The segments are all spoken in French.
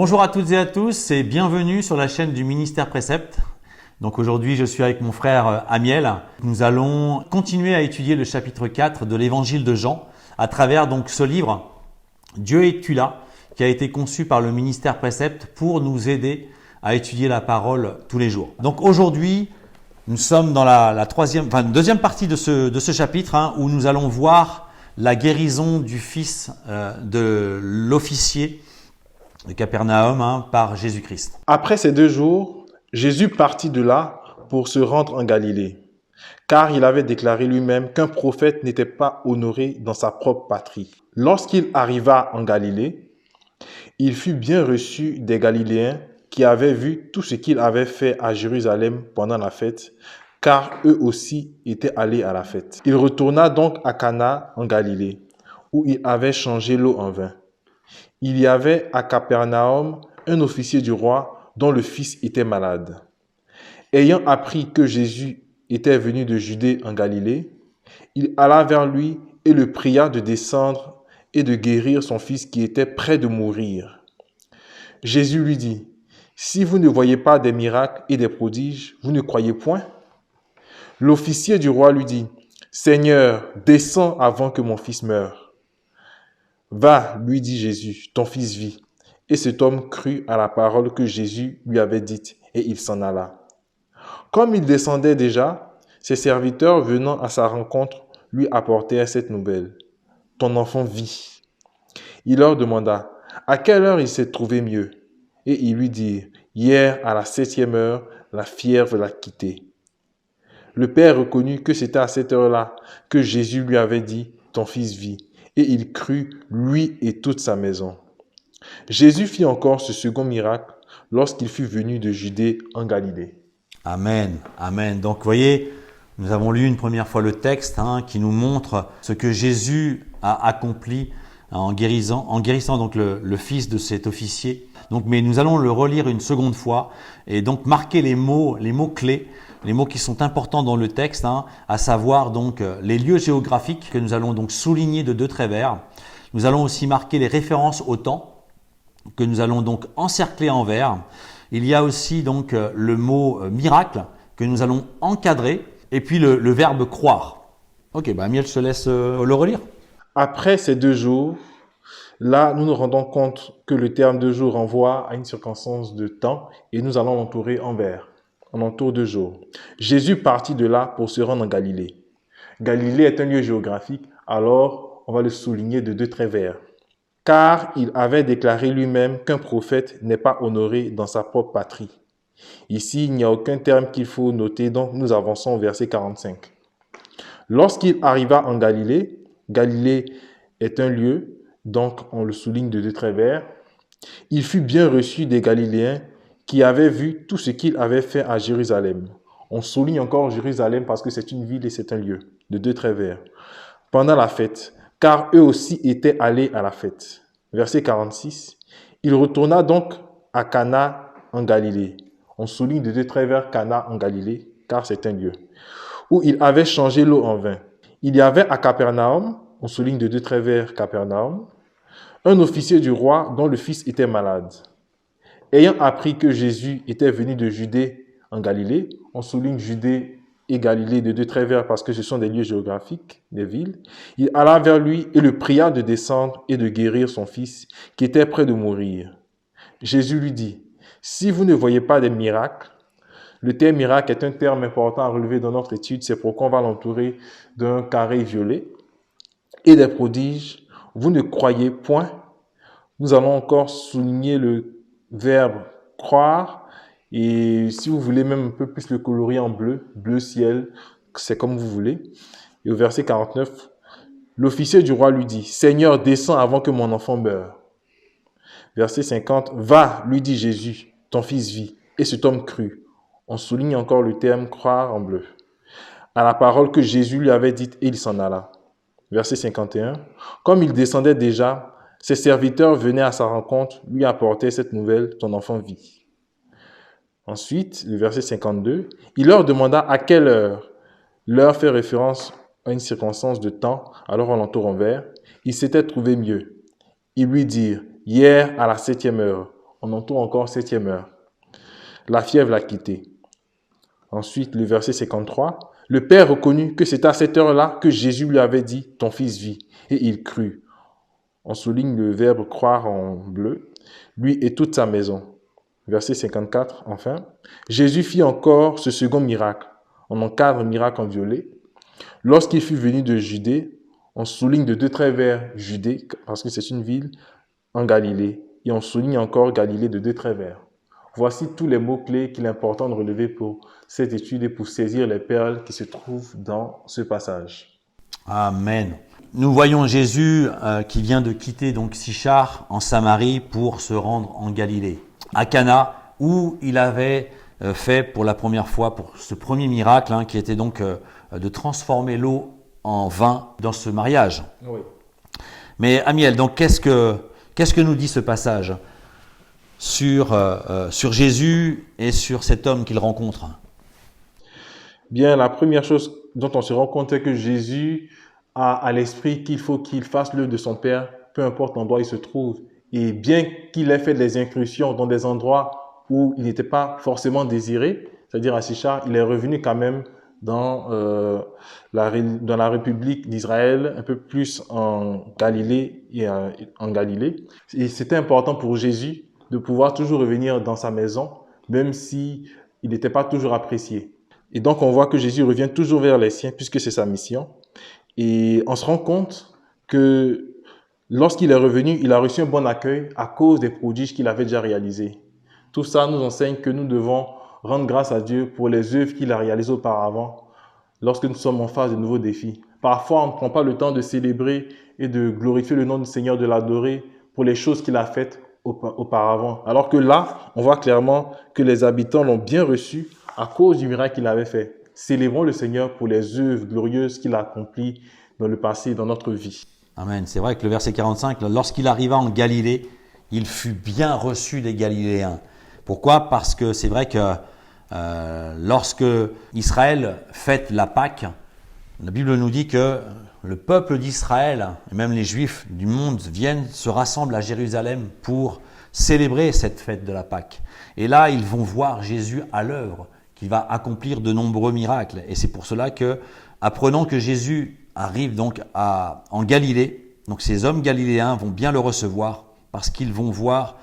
Bonjour à toutes et à tous et bienvenue sur la chaîne du Ministère Précepte. Donc aujourd'hui, je suis avec mon frère Amiel. Nous allons continuer à étudier le chapitre 4 de l'évangile de Jean à travers donc ce livre Dieu es-tu là qui a été conçu par le Ministère Précepte pour nous aider à étudier la parole tous les jours. Donc aujourd'hui, nous sommes dans la deuxième partie de ce chapitre où nous allons voir la guérison du fils de l'officier de Capernaum par Jésus-Christ. Après ces 2 jours, Jésus partit de là pour se rendre en Galilée, car il avait déclaré lui-même qu'un prophète n'était pas honoré dans sa propre patrie. Lorsqu'il arriva en Galilée, il fut bien reçu des Galiléens qui avaient vu tout ce qu'il avait fait à Jérusalem pendant la fête, car eux aussi étaient allés à la fête. Il retourna donc à Cana en Galilée, où il avait changé l'eau en vin. Il y avait à Capernaum un officier du roi dont le fils était malade. Ayant appris que Jésus était venu de Judée en Galilée, il alla vers lui et le pria de descendre et de guérir son fils qui était près de mourir. Jésus lui dit, « Si vous ne voyez pas des miracles et des prodiges, vous ne croyez point ?» L'officier du roi lui dit, « Seigneur, descends avant que mon fils meure. » « Va, lui dit Jésus, ton fils vit. » Et cet homme crut à la parole que Jésus lui avait dite, et il s'en alla. Comme il descendait déjà, ses serviteurs venant à sa rencontre lui apportèrent cette nouvelle. « Ton enfant vit. » Il leur demanda, à quelle heure il s'est trouvé mieux. Et ils lui dirent, hier à la 7e heure, la fièvre l'a quitté. Le père reconnut que c'était à cette heure-là que Jésus lui avait dit, ton fils vit. Et il crut, lui et toute sa maison. Jésus fit encore ce second miracle lorsqu'il fut venu de Judée en Galilée. Amen, amen. Donc vous voyez, nous avons lu une première fois le texte qui nous montre ce que Jésus a accompli en guérissant donc le fils de cet officier. Donc, mais nous allons le relire une seconde fois et donc marquer les mots clés, les mots qui sont importants dans le texte, à savoir donc les lieux géographiques que nous allons donc souligner de 2 traits verts. Nous allons aussi marquer les références au temps que nous allons donc encercler en vert. Il y a aussi donc le mot miracle que nous allons encadrer et puis le verbe croire. Ok, Amiel, je te laisse le relire. Après ces 2 jours, là, nous nous rendons compte que le terme 2 jours renvoie à une circonstance de temps et nous allons l'entourer en vert. On entoure 2 jours. Jésus partit de là pour se rendre en Galilée. Galilée est un lieu géographique, alors on va le souligner de 2 traits verts. Car il avait déclaré lui-même qu'un prophète n'est pas honoré dans sa propre patrie. Ici, il n'y a aucun terme qu'il faut noter, donc nous avançons au verset 45. Lorsqu'il arriva en Galilée, Galilée est un lieu, donc on le souligne de 2 traits verts, il fut bien reçu des Galiléens qui avaient vu tout ce qu'il avait fait à Jérusalem. On souligne encore Jérusalem parce que c'est une ville et c'est un lieu, de 2 traits verts. Pendant la fête, car eux aussi étaient allés à la fête. Verset 46. Il retourna donc à Cana en Galilée. On souligne de 2 traits verts Cana en Galilée, car c'est un lieu, où il avait changé l'eau en vin. Il y avait à Capernaum, on souligne de 2 traits verts Capernaum, un officier du roi dont le fils était malade. Ayant appris que Jésus était venu de Judée en Galilée, on souligne Judée et Galilée de 2 traits verts parce que ce sont des lieux géographiques, des villes, il alla vers lui et le pria de descendre et de guérir son fils qui était près de mourir. Jésus lui dit, « Si vous ne voyez pas des miracles », le terme miracle est un terme important à relever dans notre étude, c'est pourquoi on va l'entourer d'un carré violet, et des prodiges, vous ne croyez point. Nous allons encore souligner le verbe croire, et si vous voulez même un peu plus le colorier en bleu, bleu ciel, c'est comme vous voulez. Et au verset 49, l'officier du roi lui dit, « Seigneur, descends avant que mon enfant meure. » Verset 50, « Va, lui dit Jésus, ton fils vit. » Et cet homme crut. On souligne encore le terme croire en bleu. À la parole que Jésus lui avait dite, et il s'en alla. Verset 51, « Comme il descendait déjà, ses serviteurs venaient à sa rencontre, lui apportaient cette nouvelle, ton enfant vit. » Ensuite, le verset 52, il leur demanda à quelle heure. L'heure fait référence à une circonstance de temps, alors on l'entoure en vert. Il s'était trouvé mieux. Ils lui dirent, hier à la 7e heure. On entoure encore 7e heure. La fièvre l'a quitté. Ensuite, le verset 53. Le père reconnut que c'est à cette heure-là que Jésus lui avait dit « Ton fils vit ». Et il crut. On souligne le verbe croire en bleu. Lui et toute sa maison. Verset 54, enfin. Jésus fit encore ce second miracle. On encadre miracle en violet. Lorsqu'il fut venu de Judée, on souligne de 2 traits verts Judée, parce que c'est une ville en Galilée. Et on souligne encore Galilée de 2 traits verts. Voici tous les mots-clés qu'il est important de relever pour cette étude et pour saisir les perles qui se trouvent dans ce passage. Amen. Nous voyons Jésus qui vient de quitter donc Sychar en Samarie pour se rendre en Galilée, à Cana, où il avait fait pour la première fois pour ce premier miracle qui était donc de transformer l'eau en vin dans ce mariage. Oui. Mais Amiel, donc qu'est-ce que nous dit ce passage sur Jésus et sur cet homme qu'il rencontre? Bien, la première chose dont on se rend compte, c'est que Jésus a à l'esprit qu'il faut qu'il fasse l'œuvre de son Père, peu importe l'endroit où il se trouve. Et bien qu'il ait fait des incursions dans des endroits où il n'était pas forcément désiré, c'est-à-dire à Sychar, il est revenu quand même dans la République d'Israël, un peu plus en Galilée Et c'était important pour Jésus de pouvoir toujours revenir dans sa maison, même si il n'était pas toujours apprécié. Et donc, on voit que Jésus revient toujours vers les siens, puisque c'est sa mission. Et on se rend compte que lorsqu'il est revenu, il a reçu un bon accueil à cause des prodiges qu'il avait déjà réalisés. Tout ça nous enseigne que nous devons rendre grâce à Dieu pour les œuvres qu'il a réalisées auparavant lorsque nous sommes en face de nouveaux défis. Parfois, on ne prend pas le temps de célébrer et de glorifier le nom du Seigneur, de l'adorer pour les choses qu'il a faites auparavant. Alors que là, on voit clairement que les habitants l'ont bien reçu à cause du miracle qu'il avait fait. Célébrons le Seigneur pour les œuvres glorieuses qu'il a accomplies dans le passé, dans notre vie. Amen. C'est vrai que le verset 45, lorsqu'il arriva en Galilée, il fut bien reçu des Galiléens. Pourquoi? Parce que c'est vrai que lorsque Israël fête la Pâque, la Bible nous dit que le peuple d'Israël, et même les Juifs du monde, se rassemblent à Jérusalem pour célébrer cette fête de la Pâque. Et là, ils vont voir Jésus à l'œuvre, qui va accomplir de nombreux miracles. Et c'est pour cela que, apprenant que Jésus arrive donc en Galilée, donc ces hommes galiléens vont bien le recevoir parce qu'ils vont voir,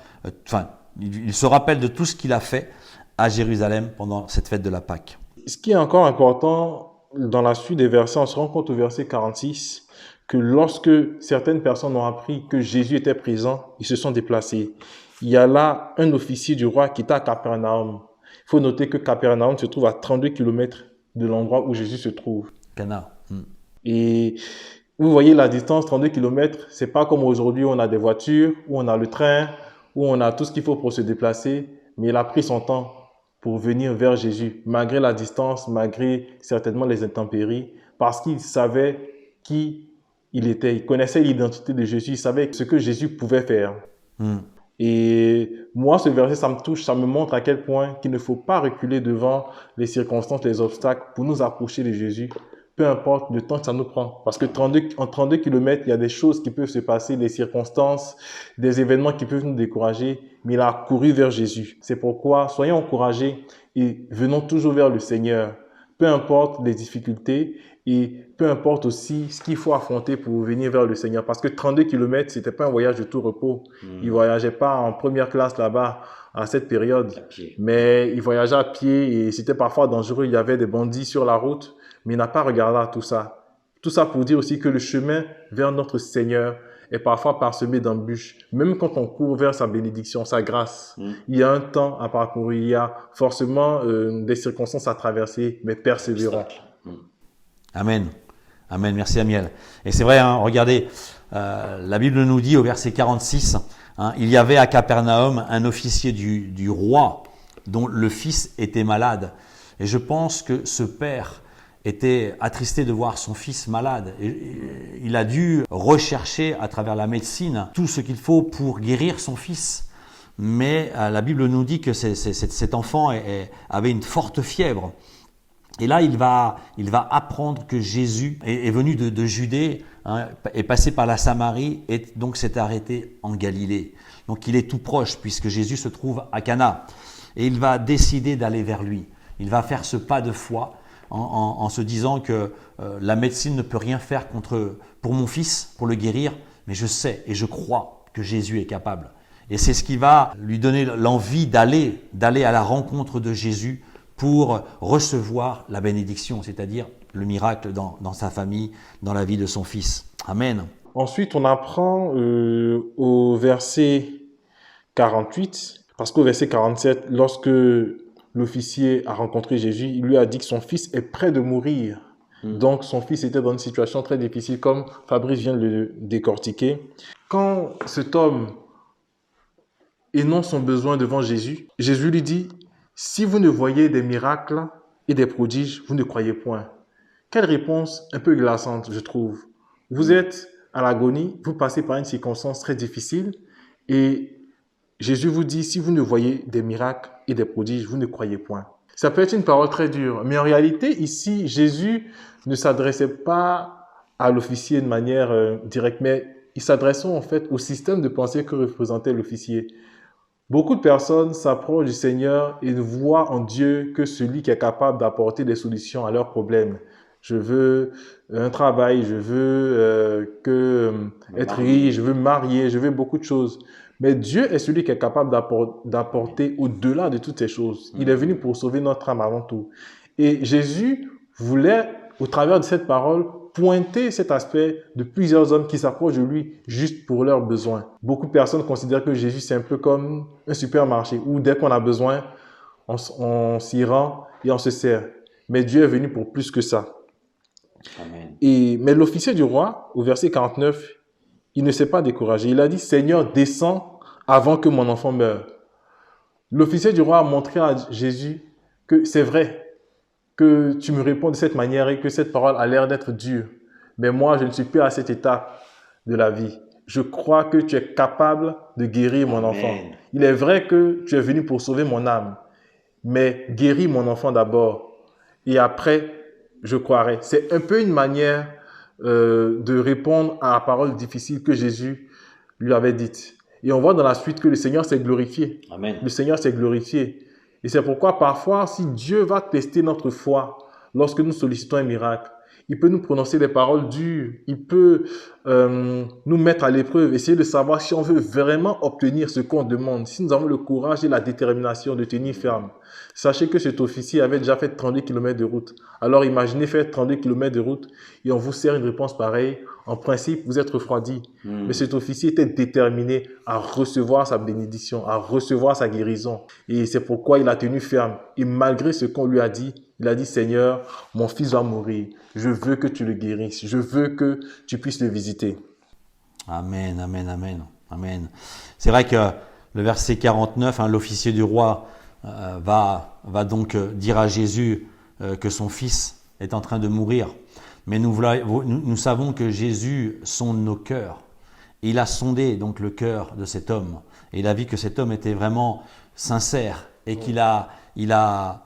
ils se rappellent de tout ce qu'il a fait à Jérusalem pendant cette fête de la Pâque. Ce qui est encore important, dans la suite des versets, on se rend compte au verset 46 que lorsque certaines personnes ont appris que Jésus était présent, ils se sont déplacés. Il y a là un officier du roi qui est à Capernaum. Il faut noter que Capernaum se trouve à 32 km de l'endroit où Jésus se trouve. Cana. Et vous voyez la distance, 32 km, c'est pas comme aujourd'hui où on a des voitures, où on a le train, où on a tout ce qu'il faut pour se déplacer, mais il a pris son temps pour venir vers Jésus, malgré la distance, malgré certainement les intempéries, parce qu'il savait qui il était, il connaissait l'identité de Jésus, il savait ce que Jésus pouvait faire. Et moi, ce verset, ça me touche, ça me montre à quel point qu'il ne faut pas reculer devant les circonstances, les obstacles pour nous approcher de Jésus, peu importe le temps que ça nous prend. Parce que en 32 km, il y a des choses qui peuvent se passer, des circonstances, des événements qui peuvent nous décourager, mais il a couru vers Jésus. C'est pourquoi, soyons encouragés et venons toujours vers le Seigneur, peu importe les difficultés et peu importe aussi ce qu'il faut affronter pour venir vers le Seigneur. Parce que 32 km, c'était pas un voyage de tout repos. Il voyageait pas en première classe là-bas à cette période, mais il voyageait à pied et c'était parfois dangereux. Il y avait des bandits sur la route, mais il n'a pas regardé à tout ça. Tout ça pour dire aussi que le chemin vers notre Seigneur est parfois parsemé d'embûches. Même quand on court vers sa bénédiction, sa grâce, il y a un temps à parcourir, il y a forcément des circonstances à traverser, mais persévérons. Amen. Amen. Merci Amiel. Et c'est vrai, regardez, la Bible nous dit au verset 46, il y avait à Capernaum un officier du roi dont le fils était malade. Et je pense que ce père était attristé de voir son fils malade. Et il a dû rechercher à travers la médecine tout ce qu'il faut pour guérir son fils. Mais la Bible nous dit que cet enfant avait une forte fièvre. Et là, il va apprendre que Jésus est venu de Judée, est passé par la Samarie et donc s'est arrêté en Galilée. Donc il est tout proche puisque Jésus se trouve à Cana. Et il va décider d'aller vers lui. Il va faire ce pas de foi en se disant que la médecine ne peut rien faire pour mon fils, pour le guérir, mais je sais et je crois que Jésus est capable. Et c'est ce qui va lui donner l'envie d'aller à la rencontre de Jésus pour recevoir la bénédiction, c'est-à-dire le miracle dans sa famille, dans la vie de son fils. Amen. Ensuite, on apprend au verset 48, parce qu'au verset 47, lorsque l'officier a rencontré Jésus, il lui a dit que son fils est près de mourir. Donc, son fils était dans une situation très difficile, comme Fabrice vient de le décortiquer. Quand cet homme énonce son besoin devant Jésus, Jésus lui dit: « Si vous ne voyez des miracles et des prodiges, vous ne croyez point. » Quelle réponse un peu glaçante, je trouve. Vous êtes à l'agonie, vous passez par une circonstance très difficile et Jésus vous dit: « Si vous ne voyez des miracles et des prodiges, vous ne croyez point. » Ça peut être une parole très dure, mais en réalité, ici, Jésus ne s'adressait pas à l'officier de manière directe, mais il s'adressait en fait au système de pensée que représentait l'officier. Beaucoup de personnes s'approchent du Seigneur et ne voient en Dieu que celui qui est capable d'apporter des solutions à leurs problèmes. Je veux un travail, je veux être riche, je veux me marier, je veux beaucoup de choses. Mais Dieu est celui qui est capable d'apporter au-delà de toutes ces choses. Il est venu pour sauver notre âme avant tout. Et Jésus voulait, au travers de cette parole, pointer cet aspect de plusieurs hommes qui s'approchent de lui juste pour leurs besoins. Beaucoup de personnes considèrent que Jésus, c'est un peu comme un supermarché où dès qu'on a besoin, on s'y rend et on se sert. Mais Dieu est venu pour plus que ça. Amen. Mais l'officier du roi, au verset 49, il ne s'est pas découragé. Il a dit: « Seigneur, descends avant que mon enfant meure. » L'officier du roi a montré à Jésus que c'est vrai que tu me réponds de cette manière et que cette parole a l'air d'être dure. Mais moi, je ne suis plus à cette étape de la vie. Je crois que tu es capable de guérir mon enfant. Il est vrai que tu es venu pour sauver mon âme. Mais guéris mon enfant d'abord. Et après, je croirai. C'est un peu une manière de répondre à la parole difficile que Jésus lui avait dite. Et on voit dans la suite que le Seigneur s'est glorifié. Amen. Le Seigneur s'est glorifié. Et c'est pourquoi parfois, si Dieu va tester notre foi lorsque nous sollicitons un miracle, il peut nous prononcer des paroles dures, il peut nous mettre à l'épreuve, essayer de savoir si on veut vraiment obtenir ce qu'on demande, si nous avons le courage et la détermination de tenir ferme. Sachez que cet officier avait déjà fait 32 km de route. Alors imaginez faire 32 km de route et on vous sert une réponse pareille. En principe, vous êtes refroidi. Mais cet officier était déterminé à recevoir sa bénédiction, à recevoir sa guérison. Et c'est pourquoi il a tenu ferme. Et malgré ce qu'on lui a dit, il a dit: « Seigneur, mon fils va mourir. Je veux que tu le guérisses. Je veux que tu puisses le visiter. » Amen, amen, amen, amen. C'est vrai que le verset 49, l'officier du roi va donc dire à Jésus que son fils est en train de mourir. Mais nous savons que Jésus sonde nos cœurs. Et il a sondé donc le cœur de cet homme. Et il a vu que cet homme était vraiment sincère et qu'il a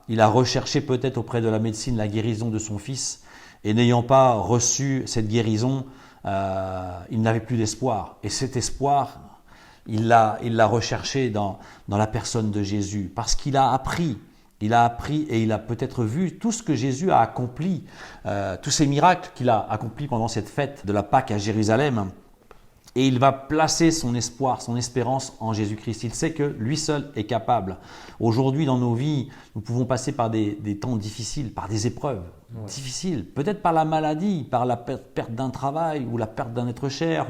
recherché peut-être auprès de la médecine la guérison de son fils. Et n'ayant pas reçu cette guérison, il n'avait plus d'espoir. Et cet espoir, il l'a recherché dans la personne de Jésus. Parce qu'il a appris. Il a appris et il a peut-être vu tout ce que Jésus a accompli, tous ces miracles qu'il a accomplis pendant cette fête de la Pâque à Jérusalem. Et il va placer son espoir, son espérance en Jésus-Christ. Il sait que lui seul est capable. Aujourd'hui, dans nos vies, nous pouvons passer par des temps difficiles, par des épreuves difficiles. Peut-être par la maladie, par la perte d'un travail ou la perte d'un être cher.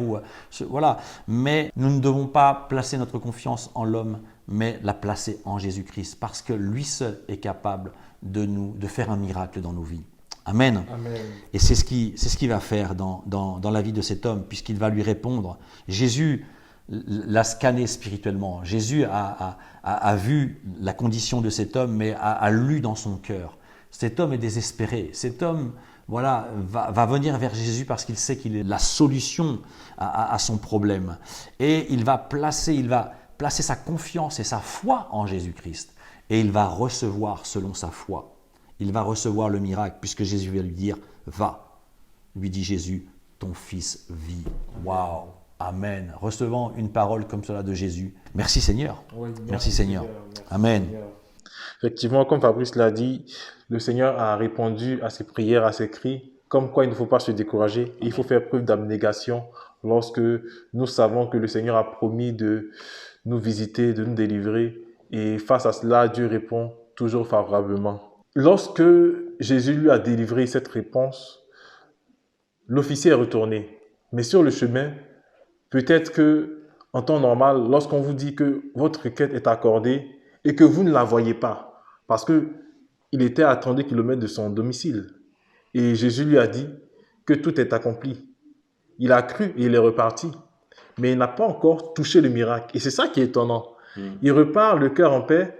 Voilà. Mais nous ne devons pas placer notre confiance en l'homme, mais la placer en Jésus-Christ. Parce que lui seul est capable de faire un miracle dans nos vies. Amen. Amen. Et c'est ce qu'il va faire dans la vie de cet homme, puisqu'il va lui répondre. Jésus l'a scanné spirituellement. Jésus a vu la condition de cet homme, mais a lu dans son cœur. Cet homme est désespéré. Cet homme va venir vers Jésus parce qu'il sait qu'il est la solution à son problème. Et il va placer sa confiance et sa foi en Jésus-Christ. Et il va recevoir selon sa foi. il va recevoir le miracle puisque Jésus va lui dire « Va ». Lui dit Jésus, ton fils vit. Waouh, amen. Recevant une parole comme cela de Jésus. Merci Seigneur. Oui, merci Seigneur. Merci amen. Seigneur. Effectivement, comme Fabrice l'a dit, le Seigneur a répondu à ses prières, à ses cris, comme quoi il ne faut pas se décourager. Et il faut faire preuve d'abnégation lorsque nous savons que le Seigneur a promis de nous visiter, de nous délivrer. Et face à cela, Dieu répond toujours favorablement. Lorsque Jésus lui a délivré cette réponse, l'officier est retourné. Mais sur le chemin, peut-être que, en temps normal, lorsqu'on vous dit que votre requête est accordée et que vous ne la voyez pas, parce qu'il était à 32 km de son domicile, et Jésus lui a dit que tout est accompli. Il a cru et il est reparti, mais il n'a pas encore touché le miracle. Et c'est ça qui est étonnant. Il repart le cœur en paix,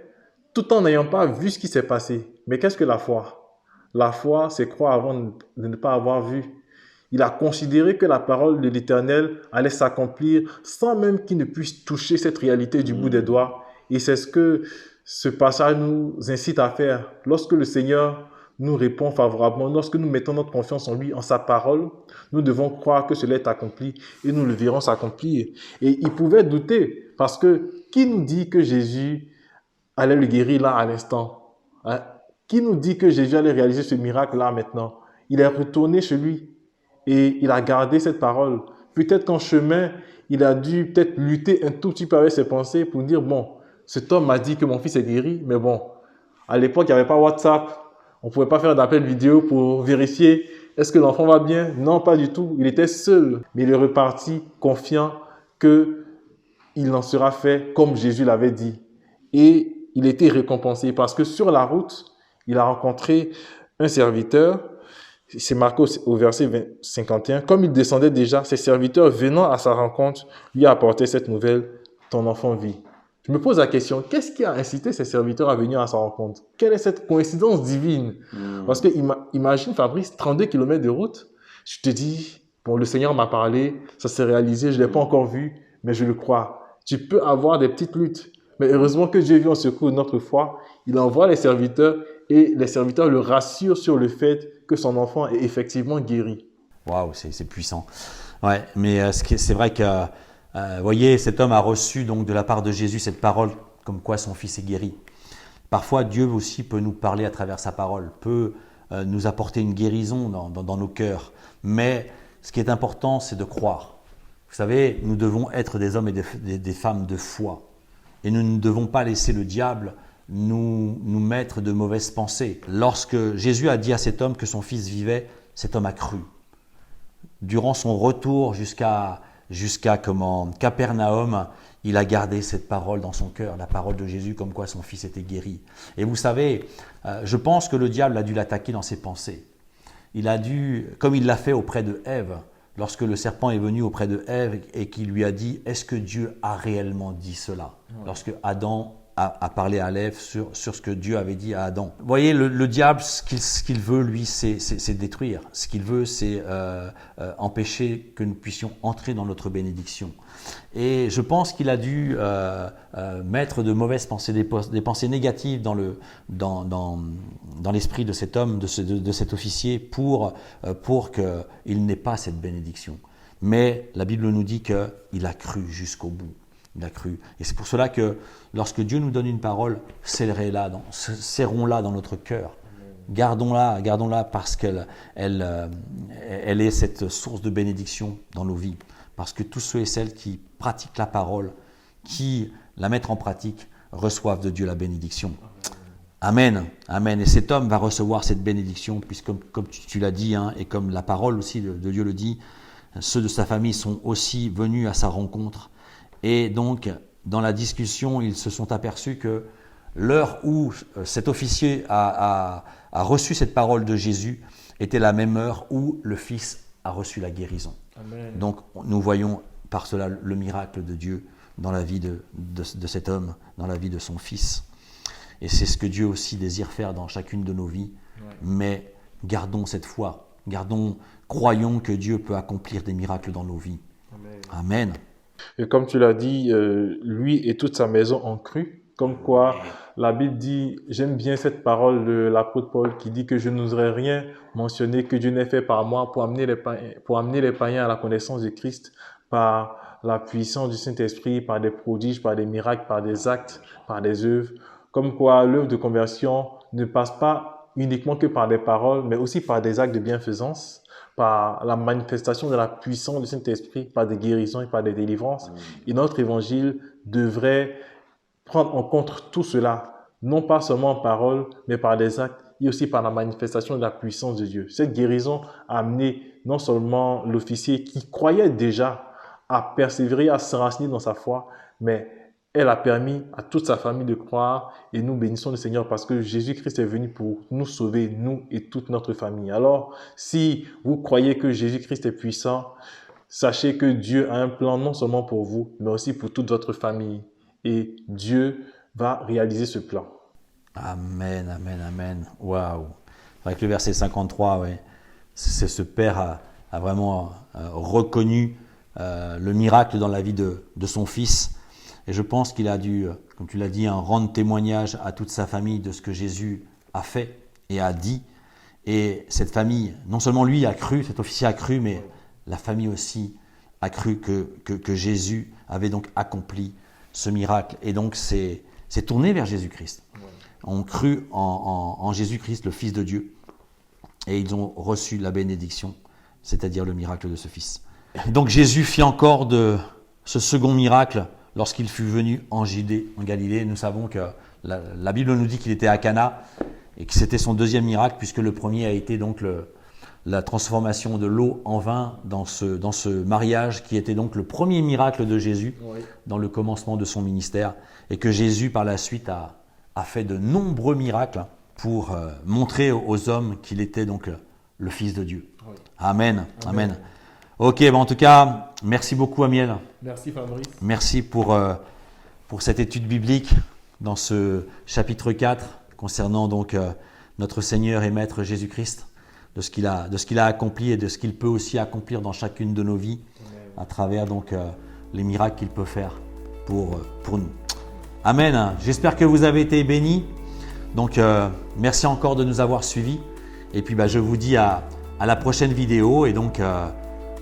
tout en n'ayant pas vu ce qui s'est passé. Mais qu'est-ce que la foi? La foi, c'est croire avant de ne pas avoir vu. Il a considéré que la parole de l'Éternel allait s'accomplir sans même qu'il ne puisse toucher cette réalité du bout des doigts. Et c'est ce que ce passage nous incite à faire. Lorsque le Seigneur nous répond favorablement, lorsque nous mettons notre confiance en lui, en sa parole, nous devons croire que cela est accompli et nous le verrons s'accomplir. Et il pouvait douter parce que qui nous dit que Jésus allait le guérir là à l'instant? Qui nous dit que Jésus allait réaliser ce miracle là maintenant? Il est retourné chez lui. Et il a gardé cette parole. Peut-être qu'en chemin, il a dû peut-être lutter un tout petit peu avec ses pensées pour dire, bon, cet homme m'a dit que mon fils est guéri, mais bon, à l'époque, il n'y avait pas WhatsApp. On ne pouvait pas faire d'appel vidéo pour vérifier, est-ce que l'enfant va bien? Non, pas du tout. Il était seul. Mais il est reparti confiant qu'il en sera fait comme Jésus l'avait dit. Et il était récompensé parce que sur la route, il a rencontré un serviteur. C'est marqué au verset 51. Comme il descendait déjà, ses serviteurs venant à sa rencontre lui apportaient cette nouvelle, ton enfant vit. Je me pose la question, qu'est-ce qui a incité ses serviteurs à venir à sa rencontre? Quelle est cette coïncidence divine? Parce que imagine Fabrice, 32 km de route, je te dis, bon, le Seigneur m'a parlé, ça s'est réalisé, je ne l'ai pas encore vu, mais je le crois. Tu peux avoir des petites luttes, mais heureusement que Dieu vient au secours de notre foi, il envoie les serviteurs et les serviteurs le rassurent sur le fait que son enfant est effectivement guéri. Waouh, c'est puissant. Ouais, mais c'est vrai que, voyez, cet homme a reçu donc de la part de Jésus cette parole comme quoi son fils est guéri. Parfois, Dieu aussi peut nous parler à travers sa parole, peut nous apporter une guérison dans nos cœurs. Mais ce qui est important, c'est de croire. Vous savez, nous devons être des hommes et des femmes de foi. Et nous ne devons pas laisser le diable nous mettre de mauvaises pensées. Lorsque Jésus a dit à cet homme que son fils vivait, cet homme a cru. Durant son retour jusqu'à Capernaum, il a gardé cette parole dans son cœur, la parole de Jésus comme quoi son fils était guéri. Et vous savez, je pense que le diable a dû l'attaquer dans ses pensées. Il a dû, comme il l'a fait auprès de Ève, lorsque le serpent est venu auprès de Ève et qu'il lui a dit « Est-ce que Dieu a réellement dit cela ?» Lorsque Adam a parlé à Ève sur ce que Dieu avait dit à Adam. Vous voyez, le diable, ce qu'il veut, lui, c'est détruire. Ce qu'il veut, c'est empêcher que nous puissions entrer dans notre bénédiction. Et je pense qu'il a dû mettre de mauvaises pensées, des pensées négatives dans l'esprit de cet homme, de cet officier, pour qu'il n'ait pas cette bénédiction. Mais la Bible nous dit qu'il a cru jusqu'au bout. Il a cru. Et c'est pour cela que lorsque Dieu nous donne une parole, serrons-la dans notre cœur. Gardons-la parce qu'elle est cette source de bénédiction dans nos vies. Parce que tous ceux et celles qui pratiquent la parole, qui la mettent en pratique, reçoivent de Dieu la bénédiction. Amen. Amen. Et cet homme va recevoir cette bénédiction, puisque comme tu l'as dit, hein, et comme la parole aussi de Dieu le dit, ceux de sa famille sont aussi venus à sa rencontre. Et donc, dans la discussion, ils se sont aperçus que l'heure où cet officier a reçu cette parole de Jésus était la même heure où le Fils a reçu la guérison. Amen. Donc, nous voyons par cela le miracle de Dieu dans la vie de cet homme, dans la vie de son Fils. Et c'est ce que Dieu aussi désire faire dans chacune de nos vies. Ouais. Mais gardons cette foi, croyons que Dieu peut accomplir des miracles dans nos vies. Amen. Amen. Et comme tu l'as dit, lui et toute sa maison ont cru, comme quoi La Bible dit, j'aime bien cette parole de l'apôtre Paul qui dit que je n'oserais rien mentionner que Dieu n'ait fait par moi pour amener les païens à la connaissance de Christ par la puissance du Saint-Esprit, par des prodiges, par des miracles, par des actes, par des œuvres. Comme quoi l'œuvre de conversion ne passe pas uniquement que par des paroles, mais aussi par des actes de bienfaisance, par la manifestation de la puissance du Saint-Esprit, par des guérisons et par des délivrances. Et notre évangile devrait prendre en compte tout cela, non pas seulement en parole, mais par des actes et aussi par la manifestation de la puissance de Dieu. Cette guérison a amené non seulement l'officier qui croyait déjà à persévérer, à s'enraciner dans sa foi, mais elle a permis à toute sa famille de croire et nous bénissons le Seigneur parce que Jésus-Christ est venu pour nous sauver, nous et toute notre famille. Alors, si vous croyez que Jésus-Christ est puissant, sachez que Dieu a un plan non seulement pour vous, mais aussi pour toute votre famille. Et Dieu va réaliser ce plan. Amen, amen, amen. Waouh. Avec le verset 53, ouais, c'est ce père a vraiment reconnu le miracle dans la vie de son fils. Et je pense qu'il a dû, comme tu l'as dit, rendre témoignage à toute sa famille de ce que Jésus a fait et a dit. Et cette famille, non seulement lui a cru, cet officier a cru, mais la famille aussi a cru que Jésus avait donc accompli ce miracle. Et donc, c'est tourné vers Jésus-Christ. On cru en Jésus-Christ, le Fils de Dieu. Et ils ont reçu la bénédiction, c'est-à-dire le miracle de ce Fils. Donc, Jésus fit encore de ce second miracle lorsqu'il fut venu en Judée, en Galilée. Nous savons que la Bible nous dit qu'il était à Cana et que c'était son deuxième miracle, puisque le premier a été donc la transformation de l'eau en vin dans ce mariage qui était donc le premier miracle de Jésus dans le commencement de son ministère, et que Jésus par la suite a fait de nombreux miracles pour montrer aux hommes qu'il était donc le Fils de Dieu. Amen. Amen. Ok, en tout cas, merci beaucoup Amiel. Merci Fabrice. Merci pour cette étude biblique dans ce chapitre 4 concernant donc notre Seigneur et Maître Jésus-Christ, de ce qu'il a accompli et de ce qu'il peut aussi accomplir dans chacune de nos vies à travers donc les miracles qu'il peut faire pour nous. Amen. J'espère que vous avez été bénis. Donc merci encore de nous avoir suivis. Et puis je vous dis à la prochaine vidéo. Et donc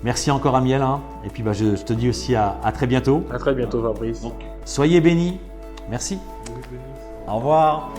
merci encore Amiel. Et puis je te dis aussi à très bientôt. À très bientôt Fabrice. Donc, soyez bénis. Merci. Au revoir.